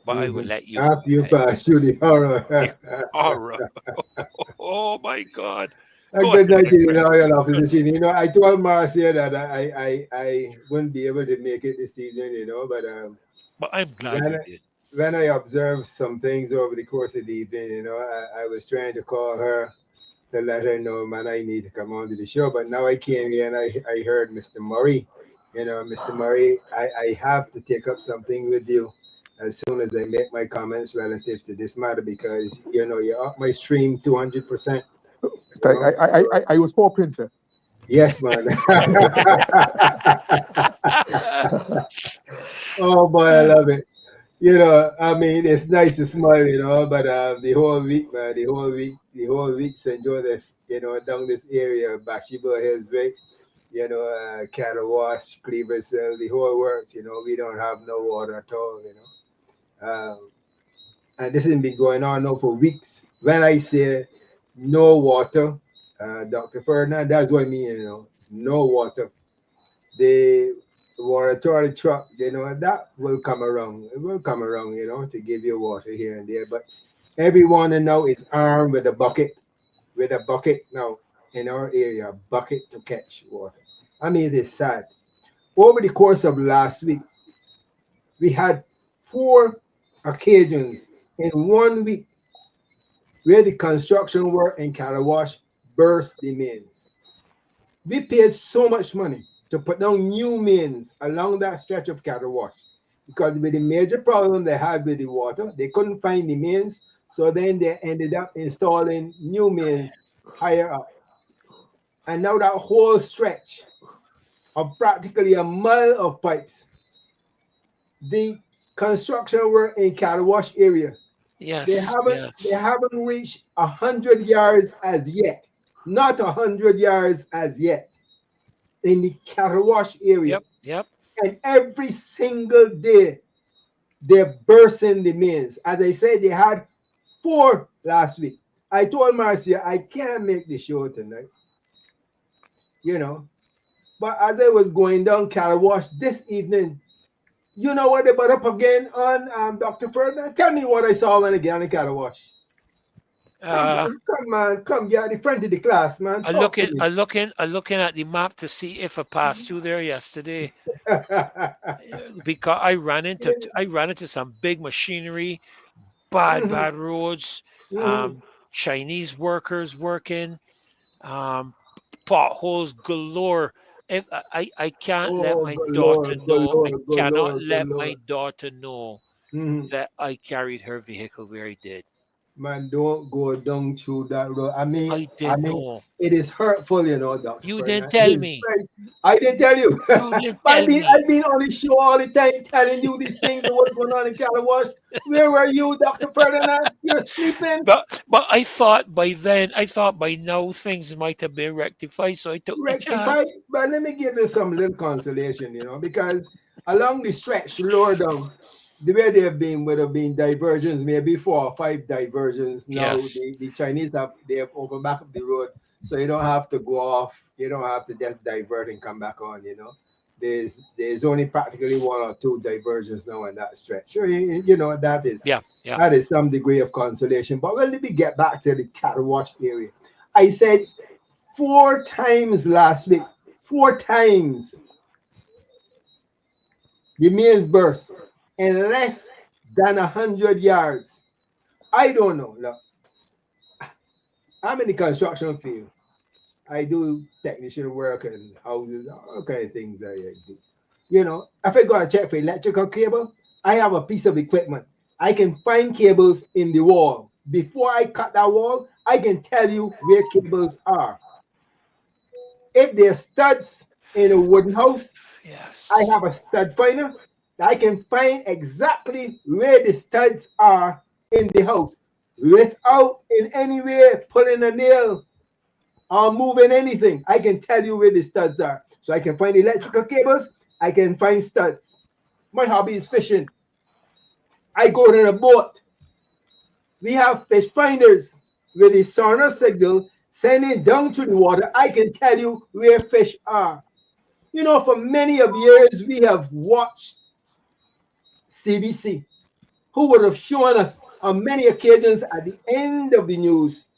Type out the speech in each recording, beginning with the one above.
but I will let you. After you pass through the horror. The horror. Oh my God. A Go good ahead, night my to you, friend. Royal Opposition. I told Marcia that I wouldn't be able to make it this season, but But I'm glad when you I, did. when I observed some things over the course of the evening, I was trying to call her to let her know, man, I need to come on to the show. But now I came here and I heard Mr. Murray. Mr. Murray, I have to take up something with you as soon as I make my comments relative to this matter because, you're up my stream 200%. I was hoping to. Yes, man. Oh, boy, I love it. I mean, it's nice to smile, but the whole week, man, the whole week, St. Joseph, down this area, Bathsheba Hills, right? Cattle Wash, Cleaversville, the whole works, we don't have no water at all. And this has been going on now for weeks. When I say no water, Dr. Ferdinand, that's what I mean, no water. The water truck, that will come around. It will come around, to give you water here and there. But everyone now is armed with a bucket now in our area, a bucket to catch water. I mean, it is sad. Over the course of last week, we had 4 occasions in 1 week where the construction work in Calawash burst the mains. We paid so much money to put down new mains along that stretch of Calawash because with the major problem they had with the water, they couldn't find the mains, so then they ended up installing new mains higher up. And now that whole stretch of practically a mile of pipes, the construction work in Calawash area, they Yes, haven't they yes. haven't reached 100 yards as yet. Not 100 yards as yet in the Calawash area. Yep, yep. And every single day they're bursting the mains. As I said, they had 4 last week. I told Marcia I can't make the show tonight, you know. But as I was going down Calawash this evening, you know what they put up again on Dr. Ferdinand? Tell me what I saw when I get on the Calawash. Come, Uh, come, man, come get at the front of the class, man. Talk to me. I'm looking at the map to see if I passed through there yesterday. Because I ran into some big machinery, bad roads, Mhm. um, Chinese workers working, um, potholes galore. If I can't let Oh, my good daughter Lord, good know, I Lord, good cannot Lord, good let my Lord. daughter know Mhm. that I carried her vehicle where I did. Man, don't go down through that road. I mean, I I didn't mean, know. it is hurtful, Dr. You didn't Ferdinand. It tell is me. very. I didn't tell you. You didn't I've tell been, me. I've been on the show all the time telling you these things and what's going on in Calawash. Where were you, Dr. Ferdinand? You're sleeping. But I thought by now things might have been rectified, so I took the Rectified. chance. But let me give you some little consolation, because along the stretch lower down, the way they've would have been diversions, maybe 4 or 5 diversions. Now Yes. the Chinese they have opened back up the road, so you don't have to go off. You don't have to just divert and come back on. There's only practically 1 or 2 diversions now in that stretch. So that is Yeah, yeah. that is some degree of consolation. But let me get back to the cattle wash area. I said 4 times last week. 4 times the mains burst in less than 100 yards. I don't know. Look, I'm in the construction field. I do technician work and houses, all kind of things I do. If I go and check for electrical cable, I have a piece of equipment. I can find cables in the wall. Before I cut that wall, I can tell you where cables are. If there's studs in a wooden house, I Yes. have a stud finder. I can find exactly where the studs are in the house without in any way pulling a nail or moving anything. I can tell you where the studs are. So I can find electrical cables. I can find studs. My hobby is fishing. I go to the boat. We have fish finders with the sonar signal sending down to the water. I can tell you where fish are. For many of years, we have watched CBC. who would have shown us on many occasions at the end of the news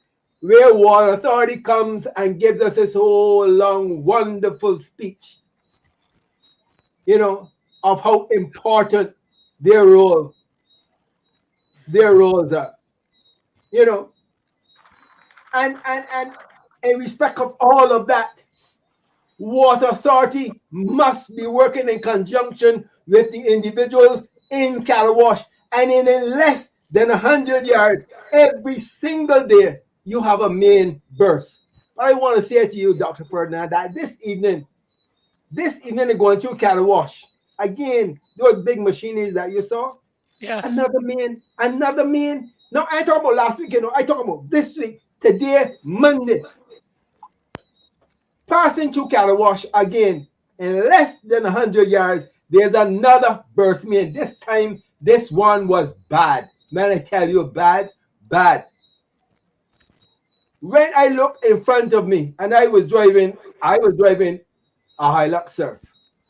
where Water Authority comes and gives us this whole long, wonderful speech, you know, of how important their role, their roles are, you know, and in respect of all of that, Water Authority must be working in conjunction with the individuals in Calawash, and in less than 100 yards, every single day, you have a main burst. But I want to say to you, Dr. Ferdinand, that this evening they're going through Calawash. Again, those big machineries that you saw, Yes. another man, another man. No, I ain't talking about last week, you know, I talking about this week, today, Monday. Passing through Calawash again in less than 100 yards, there's another burst man. This time, this one was bad. Man, I tell you, bad, bad. When I looked in front of me and I was driving a Hilux Surf.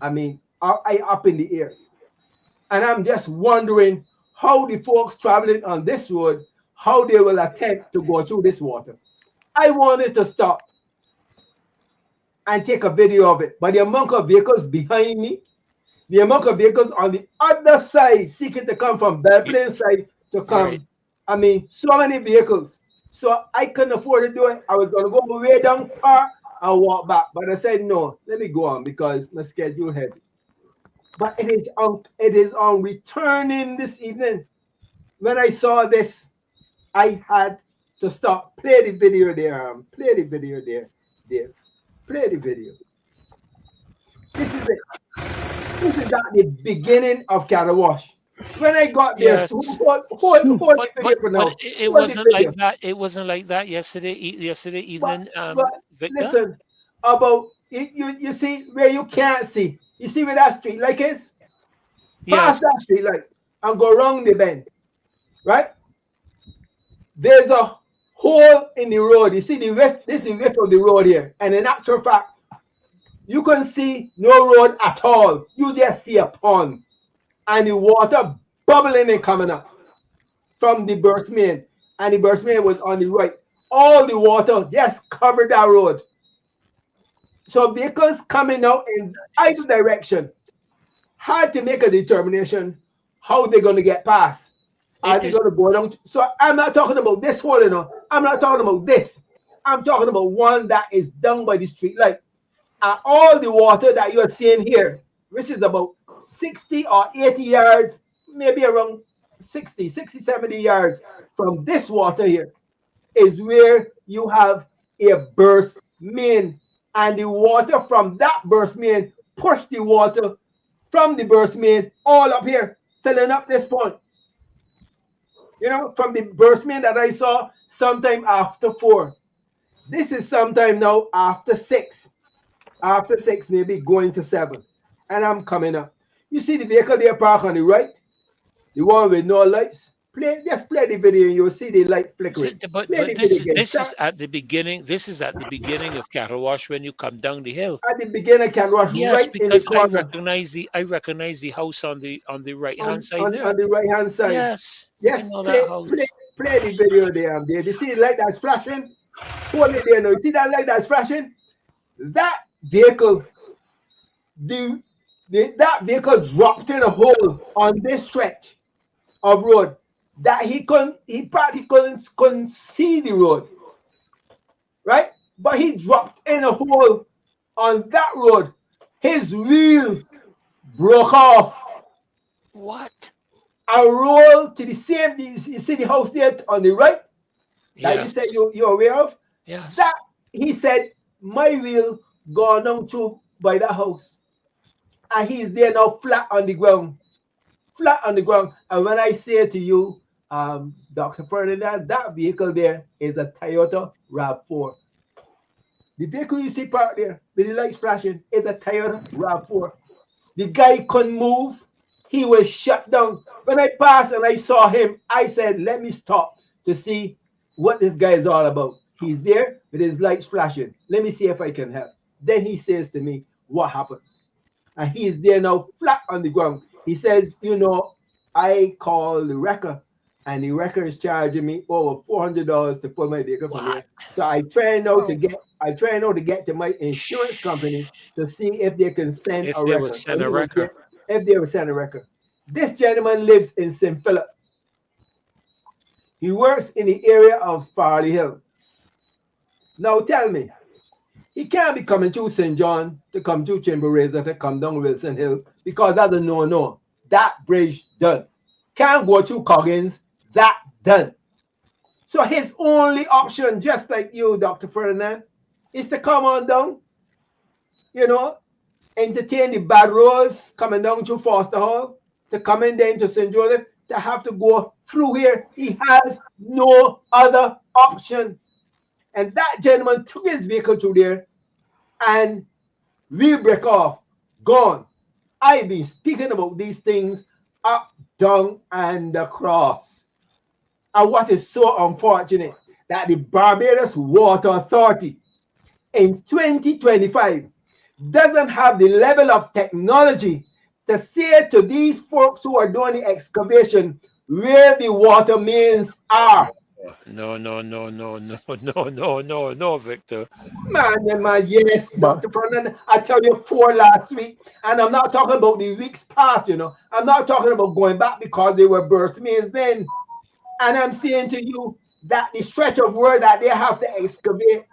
I mean, I up in the air. And I'm just wondering how the folks traveling on this road, how they will attempt to go through this water. I wanted to stop and take a video of it, but the amount of vehicles behind me, the amount of vehicles on the other side seeking to come from Belle Y- Plaine side to Right. come. I mean, so many vehicles. So I couldn't afford to do it. I was going to go way down far and walk back. But I said, no, let me go on because my schedule heavy. But it is on returning this evening. When I saw this, I had to stop. Play the video there. Play the video there, Dave. Play the video. This is it. This is at the beginning of Carawash. When I got there, so Yes. hold But the video for but now. it Hold the wasn't like video. that. It wasn't like that yesterday. Yesterday But evening, but Victor. listen about you see where you can't see. You see where that street like is? Pass Yes. that street light and go around the bend, right? There's a hole in the road. You see the width, this is the width of the road here. And in actual fact, you can see no road at all. You just see a pond and the water bubbling and coming up from the burst main. And the burst main was on the right. All the water just covered that road. So vehicles coming out in either direction had to make a determination how they're going to get past. Are It they is. going to go down? So I'm not talking about this hole, you know. I'm not talking about this. I'm talking about one that is down by the street light. And all the water that you're seeing here, which is about 60 or 80 yards, maybe around 70 yards from this water here, is where you have a burst main. And the water from that burst main push the water from the burst main all up here, filling up this point. You know, from the burst main that I saw sometime after 4. This is sometime now after 6. After 6, maybe going to 7. And I'm coming up. You see the vehicle there parked on the right? The one with no lights? Just play the video and you'll see the light flickering. Play But the video again. this Start is at the beginning. This is at the beginning of Catawash when you come down the hill. at the beginner can wash Yes, right in the because corner I recognize the house on the right hand on, side on, there. on the right hand side. Yes, I Yes, know that play house. play the video there. There. You see the light that's flashing? Hold it there now. You see that light that's flashing? That vehicle, the, that vehicle dropped in a hole on this stretch of road that he practically couldn't see the road, right? But he dropped in a hole on that road. His wheel broke off What? and rolled to the same. You see the house there on the right that you said Yes, you're aware of? yes. That he said my wheel gone down to by the house. And he's there now flat on the ground. Flat on the ground. And when I say to you, Dr. Ferdinand, that vehicle there is a Toyota RAV4. The vehicle you see parked there with the lights flashing is a Toyota RAV4. The guy couldn't move. He was shut down. When I passed and I saw him, I said, let me stop to see what this guy is all about. He's there with his lights flashing. Let me see if I can help. Then he says to me, what happened? And he's there now flat on the ground. He says, you know, I call the wrecker, and the wrecker is charging me over $400 to pull my vehicle from What? here. So Oh, I try now to get to my insurance company to see if they can send if a they would record. send a wrecker. If they will send a record. This gentleman lives in St. Philip. He works in the area of Farley Hill. Now tell me, he can't be coming through St. John to come through Chamber Razor to come down Wilson Hill because that's a no. That bridge done. Can't go through Coggins. That done. So his only option, just like you, Dr. Ferdinand, is to come on down, you know, entertain the bad roads coming down through Foster Hall, to come in then to St. Joseph, to have to go through here. He has no other option. And that gentleman took his vehicle through there and we break off, gone. I've been speaking about these things up, down, and across. And what is so unfortunate that the Barbados Water Authority in 2025 doesn't have the level of technology to say to these folks who are doing the excavation where the water mains are. No, no, no, no, no, no, no, no, no, Victor. Man, yes, But Dr. Fernand, I tell you four last week, and I'm not talking about the weeks past. I'm not talking about going back because they were burst mains then. And I'm saying to you that the stretch of road that they have to excavate,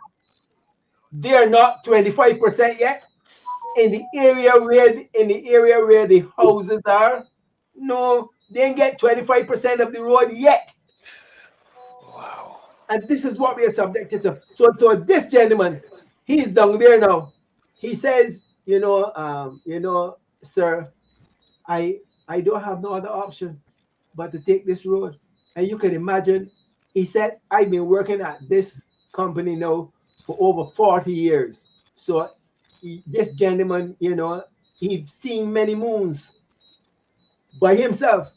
they're not 25% yet in the area where the houses are. No, they ain't get 25% of the road yet. Wow. And this is what we are subjected to. So this gentleman, he's down there now. He says, sir, I I don't have no other option but to take this road. And you can imagine, he said, I've been working at this company now for over 40 years. So this gentleman, he's seen many moons by himself.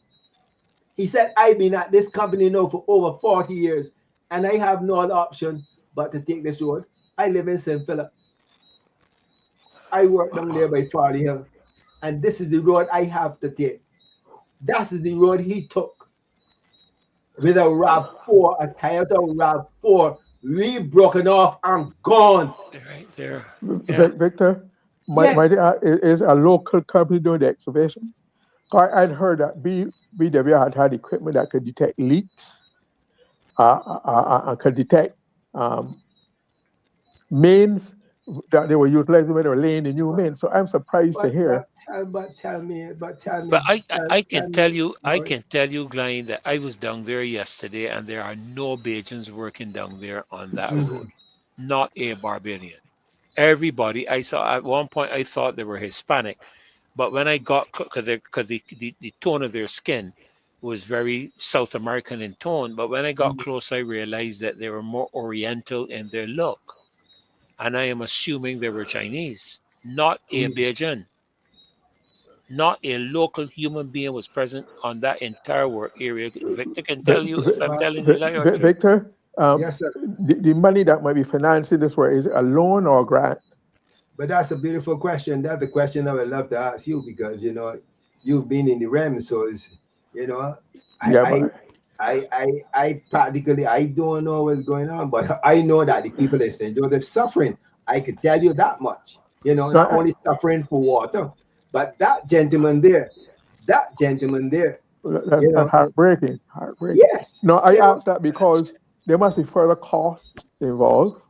He said, I've been at this company now for over 40 years and I have no other option but to take this road. I live in St. Philip. I work down there by Farley Hill. And this is the road I have to take. That's the road he took with a RAV4, a Toyota RAV4, we broken off and gone. Right there. Yeah. Victor, Yes, is a local company doing the excavation? I'd heard that BW had equipment that could detect leaks, could detect um, mains that they were utilizing when they were laying the new mains. So I'm surprised to but hear. tell But me, I can tell tell me, you, Morris. Glenn, that I was down there yesterday, and there are no Bajans working down there on that road. Not a Barbadian. Everybody I saw at one point, I thought they were Hispanic, but when I got because the tone of their skin was very South American in tone, but when I got close, I realized that they were more Oriental in their look, and I am assuming they were Chinese, not a Bajan. Not a local human being was present on that entire work area. Victor can tell you if I'm But telling you lie or truth. Victor, yes, sir. the money that might be financing this work, is it a loan or a grant? But that's a beautiful question. That's the question I would love to ask you because you've been in the realm, so you know I Yeah, I but I practically I don't know what's going on, but I know that the people in St. Joseph suffering. I could tell you that much. no, Not only suffering for water, but that gentleman there, you that's know, heartbreaking. Heartbreaking. yes, No, I asked that because there must be further costs involved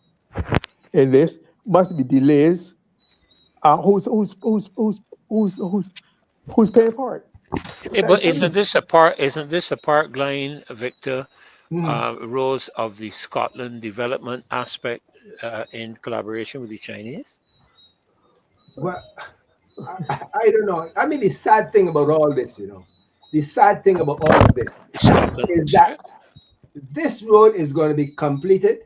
in this. Must be delays. Who's paying for it? But tell me. Isn't this a part, Glenn, Victor, Mhm. Rose, of the Scotland development aspect in collaboration with the Chinese? Well, I don't know. I mean, the sad thing about all this, the sad thing about all of this Scotland is that strip. this road is going to be completed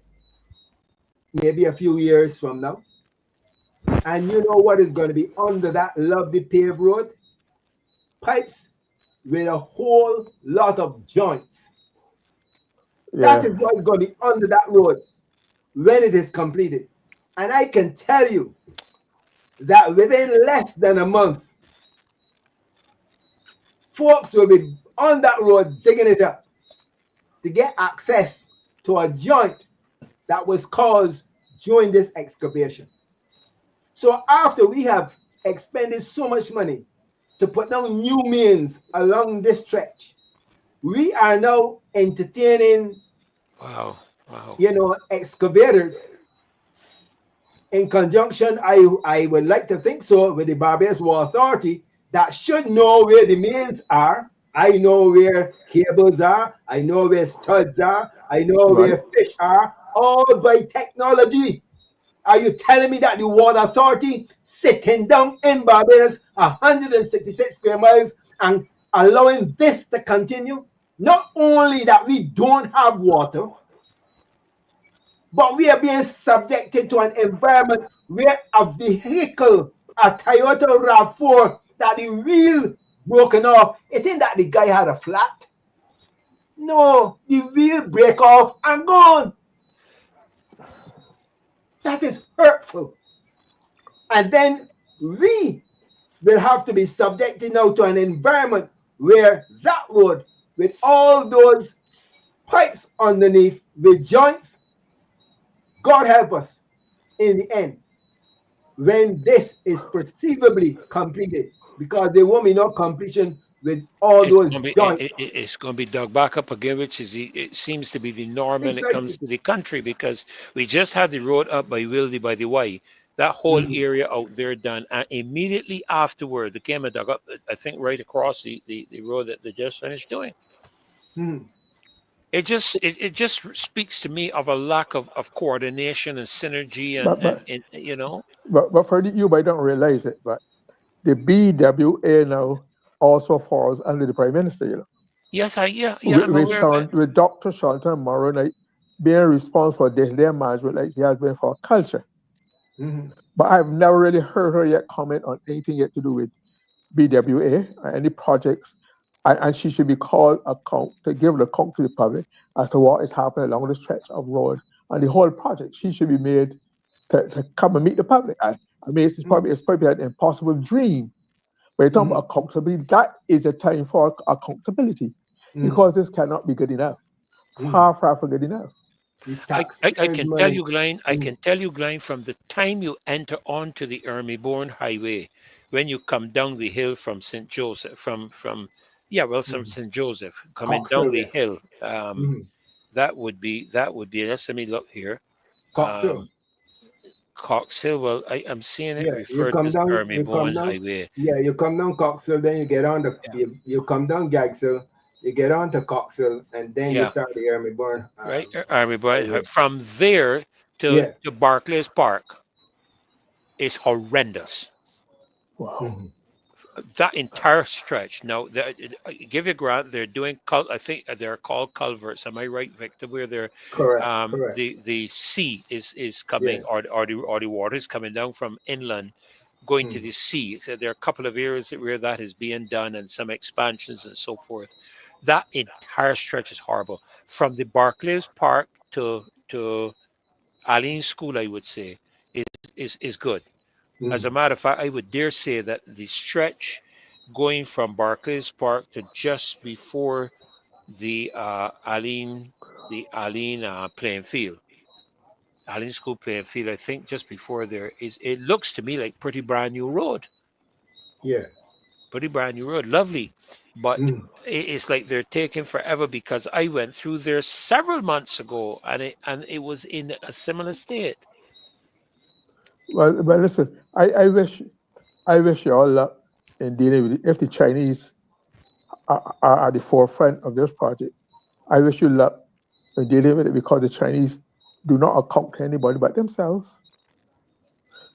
maybe a few years from now. And you know what is going to be under that lovely paved road? Pipes with a whole lot of joints. That Yeah, is what is going to be under that road when it is completed. And I can tell you that within less than a month, folks will be on that road digging it up to get access to a joint that was caused during this excavation. So after we have expended so much money to put down new mains along this stretch, we are now entertaining, Wow. Wow. excavators in conjunction, I would like to think so, with the Barbados Water Authority that should know where the mains are. I know where cables are. I know where studs are. I know Right. where fish are, all by technology. Are you telling me that the Water Authority sitting down in Barbados, 166 square miles, and allowing this to continue? Not only that we don't have water, but we are being subjected to an environment where a vehicle, a Toyota RAV4, that the wheel broken off. It ain't that the guy had a flat. No, the wheel break off and gone. That is hurtful. And then we will have to be subjected now to an environment where that road, with all those pipes underneath, with joints, God help us in the end when this is perceivably completed, because there won't be no completion with all It's those going to be joints. it's going to be dug back up again, which is it seems to be the norm when it comes Precisely. to the country because we just had the road up by Wildy by the Y. That whole Mhm, area out there done, and immediately afterward, they came and dug up. I think right across the road that they just finished doing. mhm. It just speaks to me of a lack of coordination and synergy But but and you know. but for you might don't realize it, but the BWA now also falls under the Prime Minister, Yes, yeah, I'm with aware of it. with Dr. Shanton Morrow like, being responsible for their management like he has been for culture. Mhm, But I've never really heard her yet comment on anything yet to do with BWA or any projects. And she should be called account to give an account to the public as to what is happening along the stretch of road and the whole project. She should be made to come and meet the public. I mean, mhm, it's probably an impossible dream. But you're talking mhm, about accountability. That is a time for accountability mhm, because this cannot be good enough. mhm. Far from good enough. The I taxpayers' can tell money. you, Glenn, I Mhm, can tell you, Glenn, from the time you enter onto the Ermyborn Highway, when you come down the hill from St. Joseph, from yeah, well, from mhm. St. Joseph, coming down Coxhill the there. hill, Mhm. that would be. Let's let me look here. Coxhill. Um, Cox Hill. Well, I'm seeing it Yeah, you referred to come as down, you come Ermyborn down. Highway. Yeah, you come down Coxhill, then you get on Yeah, you come down Gagshill, you get on to Coxhill, and then you yeah, start the Ermyborn right. Ermyborn. highway. From there to Yeah. Barclays Park is horrendous. Wow. Mhm. That entire stretch. Now, give you a grant. They're doing. I think they're called culverts. Am I right, Victor? Where they're Correct. Correct. the sea is Yeah. coming, or the water is coming down from inland, going to Mhm. the sea. So there are a couple of areas where that is being done, and some expansions and so forth. That entire stretch is horrible. From the Barclays Park to Aline School, I would say, is good. As a Mhm. matter of fact, I would dare say that the stretch going from Barclays Park to just before the Aline playing field, Aline School playing field, I think just before there is, it looks to me like pretty brand new road, Yeah. pretty brand new road, lovely, but Mhm. it's like they're taking forever because I went through there several months ago and it was in a similar state. Well, listen, I wish you all luck in dealing with it. If the Chinese are at the forefront of this project, I wish you luck in dealing with it because the Chinese do not account to anybody but themselves.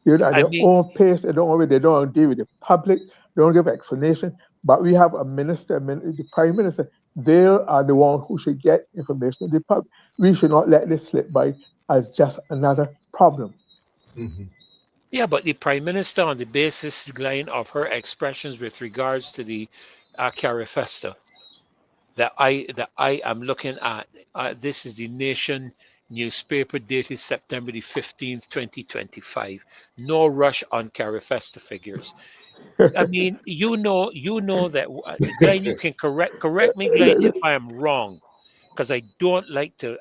You know, at I their mean, own pace, they don't deal with the public, they don't give explanation. But we have a minister, the prime minister, they are the one who should get information to the public. We should not let this slip by as just another problem. Mhm. yeah, but the prime minister, on the basis, Glenn, of her expressions with regards to the Carifesta, that I am looking at. This is the Nation newspaper dated September the 15th, 2025. No rush on Carifesta figures. I mean, you know that, Glenn. You can correct me, Glenn, if I am wrong, because I don't like to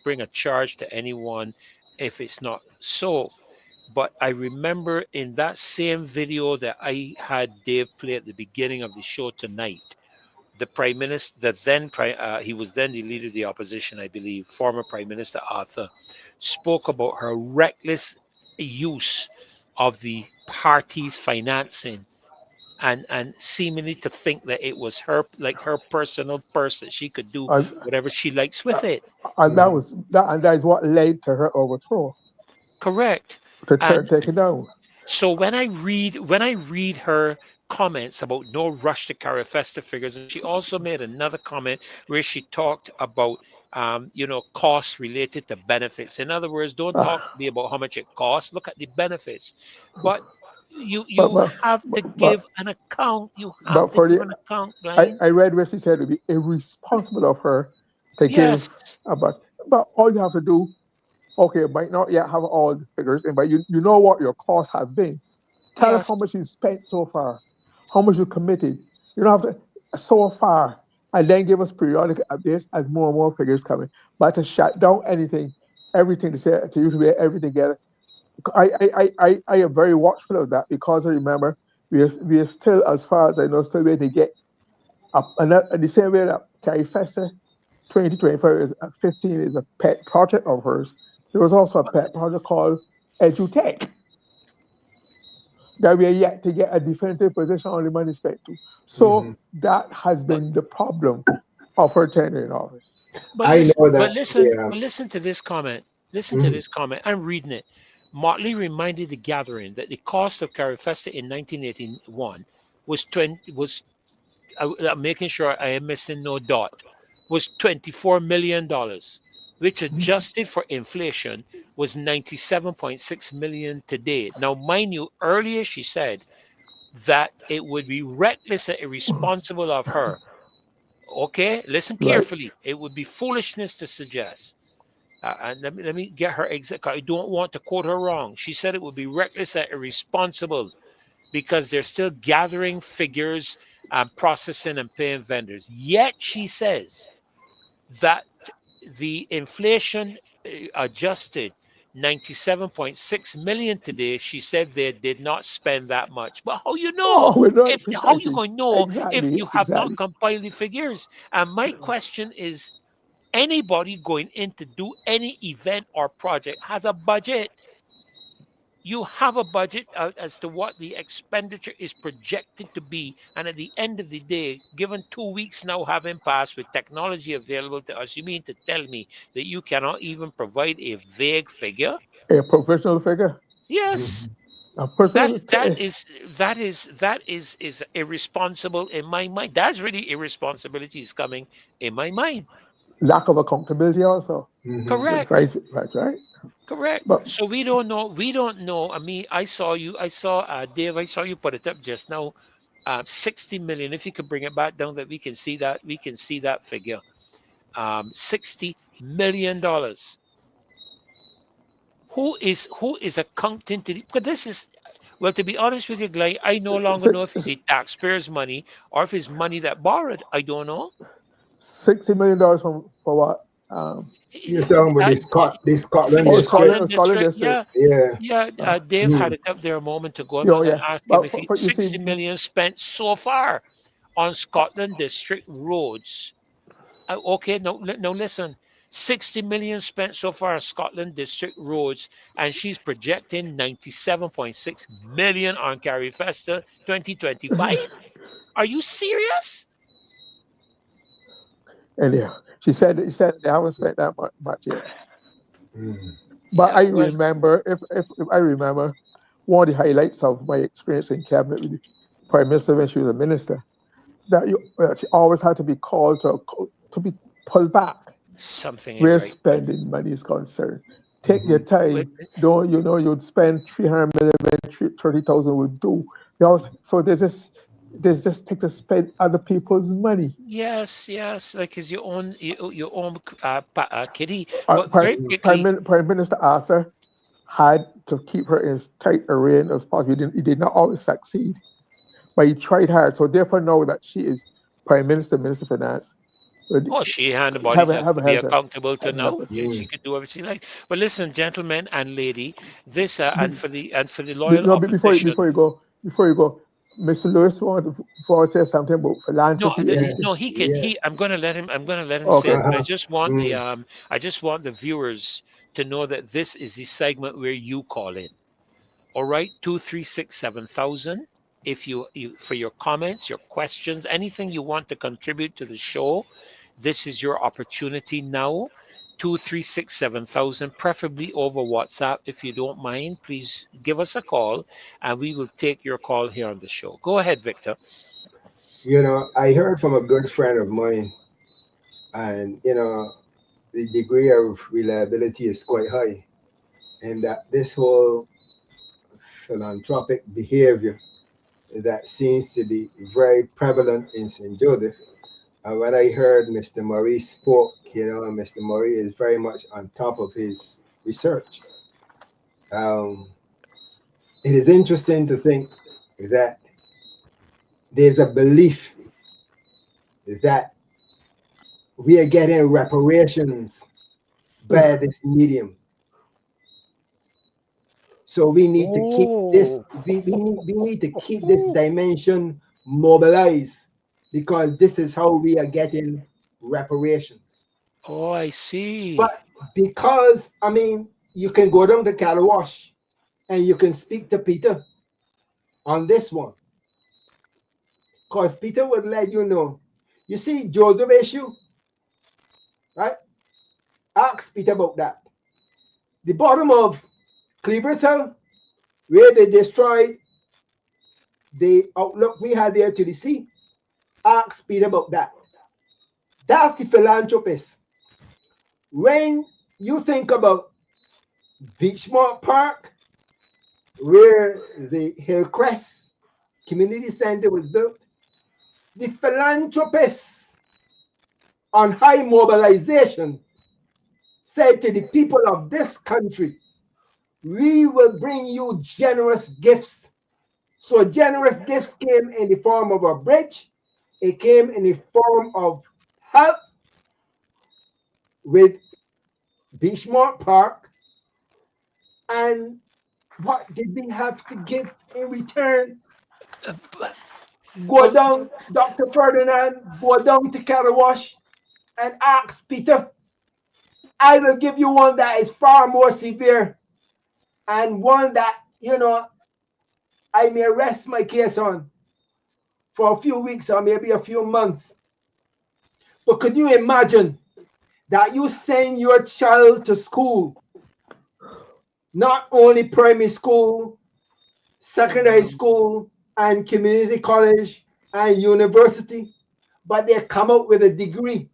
bring a charge to anyone if it's not so. But I remember in that same video that I had Dave play at the beginning of the show tonight, the prime minister, he was then the leader of the opposition, I believe, former Prime Minister Arthur, spoke about her reckless use of the party's financing, and seemingly to think that it was her personal purse, that she could do and, whatever she likes with it. and that Mhm. was that, and that is what led to her overthrow, Correct. to And take it down. so when I read her comments about no rush to carry festa figures, and she also made another comment where she talked about costs related to benefits. In other words, don't talk to Ah, me about how much it costs. Look at the benefits. But but you but have to but, give an account. You have but to for give the an account, Glenn. I read where she said it would be irresponsible of her to give Yes, about, but all you have to do, okay, it might not yet have all the figures in, but you know what your costs have been. Tell us yes. how much you spent so far, how much you committed. You don't have to so far, and then give us periodic updates as more and more figures coming. But to shut down anything, everything to say to you to be everything together, I am very watchful of that because I remember we are still, as far as I know, still waiting to get up. And the same way that Carrie Fester 2025 is 15 is a pet project of hers. There was also a pet project called EduTech that we are yet to get a definitive position on the money spent to. So Mhm. that has But been the problem of her tenure in office. but I listen, know but that. listen, Yeah. but listen to this comment. Listen to Mhm. this comment. I'm reading it. Motley reminded the gathering that the cost of Carifesta in 1981 was 20 was I'm making sure I am missing no dot, was $24 million, which adjusted for inflation was 97.6 million today. Now, mind you, earlier she said that it would be reckless and irresponsible of her. Okay, listen Right? carefully. It would be foolishness to suggest. And let me get her exact. I don't want to quote her wrong. She said it would be reckless and irresponsible because they're still gathering figures and processing and paying vendors. Yet she says that the inflation adjusted 97.6 million today. She said they did not spend that much. But how you know? Oh, we're not If how you precisely. going to know if Exactly, you have not exactly. compiled the figures? And my question is, anybody going in to do any event or project has a budget. You have a budget as to what the expenditure is projected to be. And at the end of the day, given 2 weeks now having passed with technology available to us, you mean to tell me that you cannot even provide a vague figure? A professional figure, Yes. Mhm. a That personal, that is that is irresponsible in my mind. That's really irresponsibility is coming in my mind. lack of accountability also. Mhm. Correct. That's right. Correct. But So we don't know. We don't know. I mean, I saw you. I saw Dave. I saw you put it up just now. 60 million. If you could bring it back down, that we can see that. We can see that figure. $60 million. Who is accounting to the, because this is, well, to be honest with you, Glenn, I no longer know if it's the taxpayers' money or if it's money that borrowed. I don't know. $60 million for what? You're talking about Uh, this for Scotland the Oh, district. Scotland Scotland district, district. yeah. Yeah. Yeah, Uh, Dave had Mm. it up there a moment ago. I'm yeah, not going yeah. to ask him But if he you see, 60 million spent so far on Scotland district roads. Okay, no, listen. 60 million spent so far on Scotland district roads, and she's projecting 97.6 million on Carrie Festa 2025. Are you serious? anyhow, she said they haven't spent that much yet. Mm. But Yeah, I well, remember, if I remember, one of the highlights of my experience in cabinet with the prime minister when she was a minister, that she always had to be called to be pulled back something ain't where right. But spending money is concerned. Take your Mhm. time. Don't you'd spend 300 million when 30,000 would do. So there's this take to spend other people's money. yes, yes, like it's your own kitty. But Prime, very quickly, Prime Minister Arthur had to keep her in as tight a rein as possible. He did not always succeed, but he tried hard. So therefore, know that she is Prime Minister, Minister of Finance. But Oh, she had the body haven't to haven't be helped us. accountable to Haven't helped now. us. She Mm. could do whatever she likes. But listen, gentlemen and lady, this Be- and for the loyal no, opposition. before you go, Mr. Lewis wanted to say something about No, philanthropy and Yes, everything. no, he can. yes. He. I'm gonna let him. I'm gonna let him say Okay. it. But Uh-huh. Mm. I just want the viewers to know that this is the segment where you call in. All right, 2367000. If you for your comments, your questions, anything you want to contribute to the show, this is your opportunity now. 2367000, preferably over WhatsApp. If you don't mind, please give us a call and we will take your call here on the show. Go ahead, Victor. I heard from a good friend of mine, and the degree of reliability is quite high, and that this whole philanthropic behavior that seems to be very prevalent in St. Joseph. And when I heard Mr. Murray spoke, Mr. Murray is very much on top of his research. Um, it is interesting to think that there's a belief that we are getting reparations by this medium. So we need to keep this, Oh. we need to keep this dimension mobilized, because this is how we are getting reparations. Oh, I see. But because, I mean, you can go down to Calawash and you can speak to Peter on this one, because Peter would let you know. You see, Joseph issue, right? Ask Peter about that. The bottom of Cleaver's Hill, where they destroyed the outlook we had there to the sea. Ask Peter about that. That's the philanthropist. When you think about Beachmont Park, where the Hillcrest Community Center was built, the philanthropists on high mobilization said to the people of this country, we will bring you generous gifts. So generous gifts came in the form of a bridge. It came in the form of help with Beachmont Park. And what did we have to give in return? But, Go well, down, Dr. Ferdinand, go down to Calawash and ask Peter. I will give you one that is far more severe, and one that, I may rest my case on for a few weeks or maybe a few months. But could you imagine that you send your child to school, not only primary school, secondary school, and community college and university, but they come out with a degree.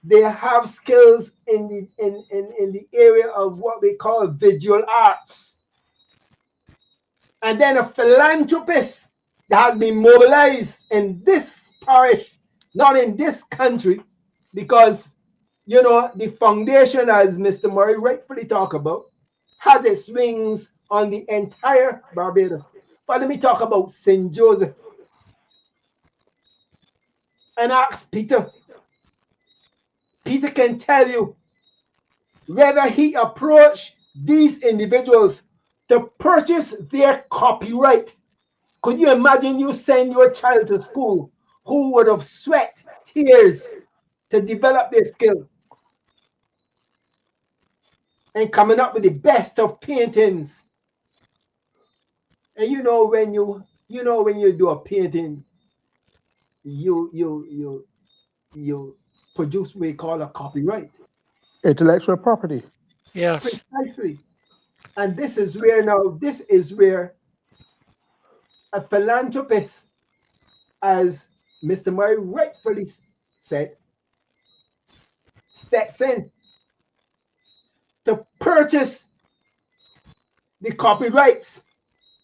They have skills in the area of what we call visual arts. And then a philanthropist that has been mobilized in this parish, not in this country, because the foundation, as Mr. Murray rightfully talked about, has its wings on the entire Barbados. But let me talk about St. Joseph and ask Peter. Peter can tell you whether he approached these individuals to purchase their copyright. Could you imagine you send your child to school who would have sweat tears to develop their skills and coming up with the best of paintings? And when you do a painting, you produce what we call a copyright. Intellectual property. yes. Precisely. And this is where a philanthropist, as Mr. Murray rightfully said, steps in to purchase the copyrights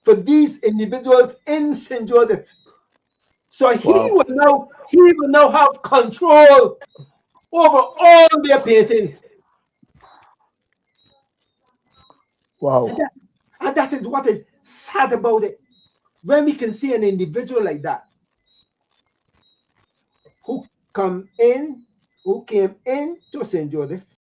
for these individuals in St. Joseph. So he Wow. will now have control over all their paintings. And Wow. that, and that is what is sad about it. When we can see an individual like that who come in, who came in to St. Joseph